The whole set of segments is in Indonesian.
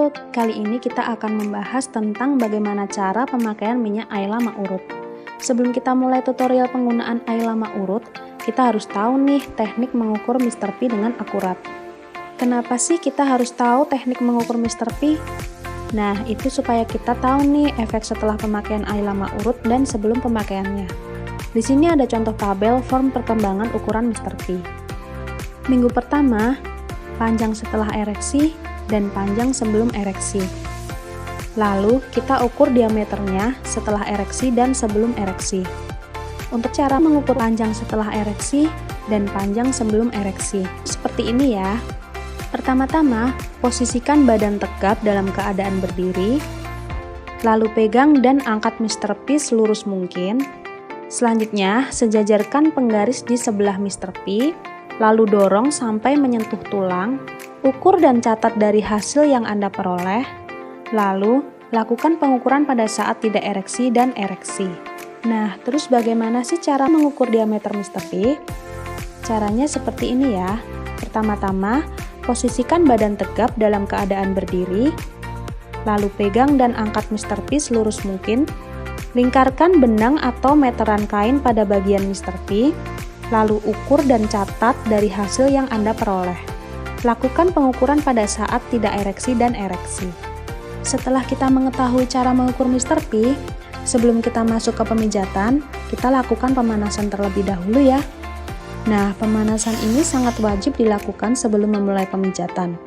Halo, kali ini kita akan membahas tentang bagaimana cara pemakaian minyak Ayla Ma'urut. Sebelum kita mulai tutorial penggunaan Ayla Ma'urut, kita harus tahu nih teknik mengukur Mr. P dengan akurat. Kenapa sih kita harus tahu teknik mengukur Mr. P? Nah, itu supaya kita tahu nih efek setelah pemakaian Ayla Ma'urut dan sebelum pemakaiannya. Di sini ada contoh tabel form perkembangan ukuran Mr. P. Minggu pertama, panjang setelah ereksi dan panjang sebelum ereksi. Lalu kita ukur diameternya setelah ereksi dan sebelum ereksi. Untuk cara mengukur panjang setelah ereksi dan panjang sebelum ereksi, seperti ini ya. Pertama-tama, posisikan badan tegap dalam keadaan berdiri, lalu pegang dan angkat Mr. P selurus mungkin. Selanjutnya, sejajarkan penggaris di sebelah Mr. P, lalu dorong sampai menyentuh tulang. Ukur dan catat dari hasil yang Anda peroleh, lalu lakukan pengukuran pada saat tidak ereksi dan ereksi. Nah, terus bagaimana sih cara mengukur diameter Mr. P? Caranya seperti ini ya. Pertama-tama, posisikan badan tegap dalam keadaan berdiri, lalu pegang dan angkat Mr. P selurus mungkin. Lingkarkan benang atau meteran kain pada bagian Mr. P, lalu ukur dan catat dari hasil yang Anda peroleh. Lakukan pengukuran pada saat tidak ereksi dan ereksi. Setelah kita mengetahui cara mengukur Mr. P, sebelum kita masuk ke pemijatan, kita lakukan pemanasan terlebih dahulu ya. Nah, pemanasan ini sangat wajib dilakukan sebelum memulai pemijatan,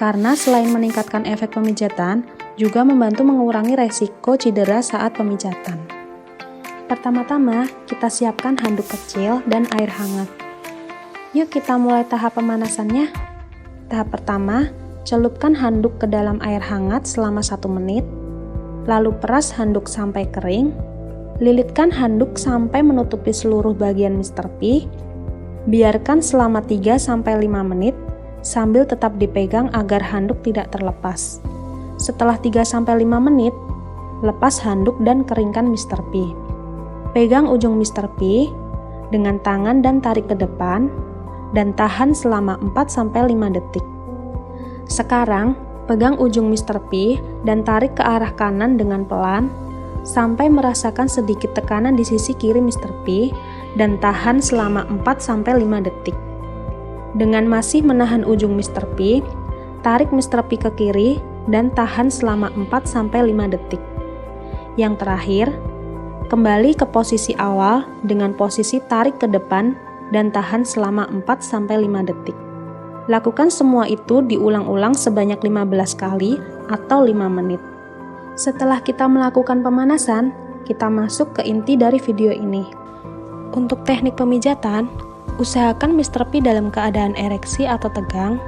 karena selain meningkatkan efek pemijatan, juga membantu mengurangi resiko cedera saat pemijatan. Pertama-tama, kita siapkan handuk kecil dan air hangat. Yuk kita mulai tahap pemanasannya. Tahap pertama, celupkan handuk ke dalam air hangat selama 1 menit, lalu peras handuk sampai kering, lilitkan handuk sampai menutupi seluruh bagian Mr. P, biarkan selama 3-5 menit, sambil tetap dipegang agar handuk tidak terlepas. Setelah 3-5 menit, lepas handuk dan keringkan Mr. P. Pegang ujung Mr. P dengan tangan dan tarik ke depan, dan tahan selama 4-5 detik. Sekarang, pegang ujung Mr. P dan tarik ke arah kanan dengan pelan, sampai merasakan sedikit tekanan di sisi kiri Mr. P, dan tahan selama 4-5 detik. Dengan masih menahan ujung Mr. P, tarik Mr. P ke kiri, dan tahan selama 4-5 detik. Yang terakhir, kembali ke posisi awal dengan posisi tarik ke depan, dan tahan selama 4-5 detik. Lakukan semua itu diulang-ulang sebanyak 15 kali atau 5 menit. Setelah kita melakukan pemanasan, kita masuk ke inti dari video ini. Untuk teknik pemijatan, usahakan Mr. P dalam keadaan ereksi atau tegang.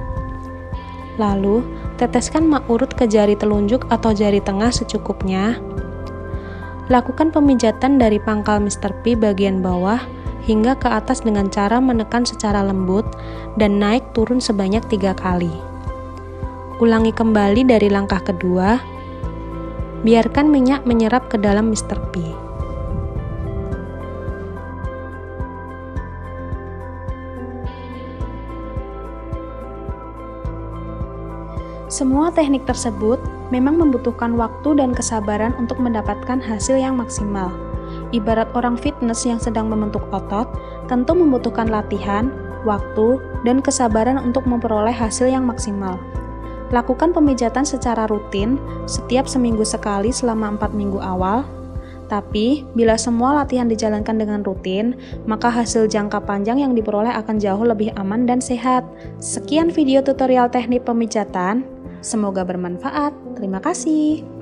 Lalu, teteskan Ma'urut ke jari telunjuk atau jari tengah secukupnya. Lakukan pemijatan dari pangkal Mr. P bagian bawah hingga ke atas dengan cara menekan secara lembut dan naik turun sebanyak 3 kali. Ulangi kembali dari langkah kedua. Biarkan minyak menyerap ke dalam Mr. P. Semua teknik tersebut memang membutuhkan waktu dan kesabaran untuk mendapatkan hasil yang maksimal. Ibarat orang fitness yang sedang membentuk otot, tentu membutuhkan latihan, waktu, dan kesabaran untuk memperoleh hasil yang maksimal. Lakukan pemijatan secara rutin, setiap seminggu sekali selama 4 minggu awal. Tapi, bila semua latihan dijalankan dengan rutin, maka hasil jangka panjang yang diperoleh akan jauh lebih aman dan sehat. Sekian video tutorial teknik pemijatan. Semoga bermanfaat. Terima kasih.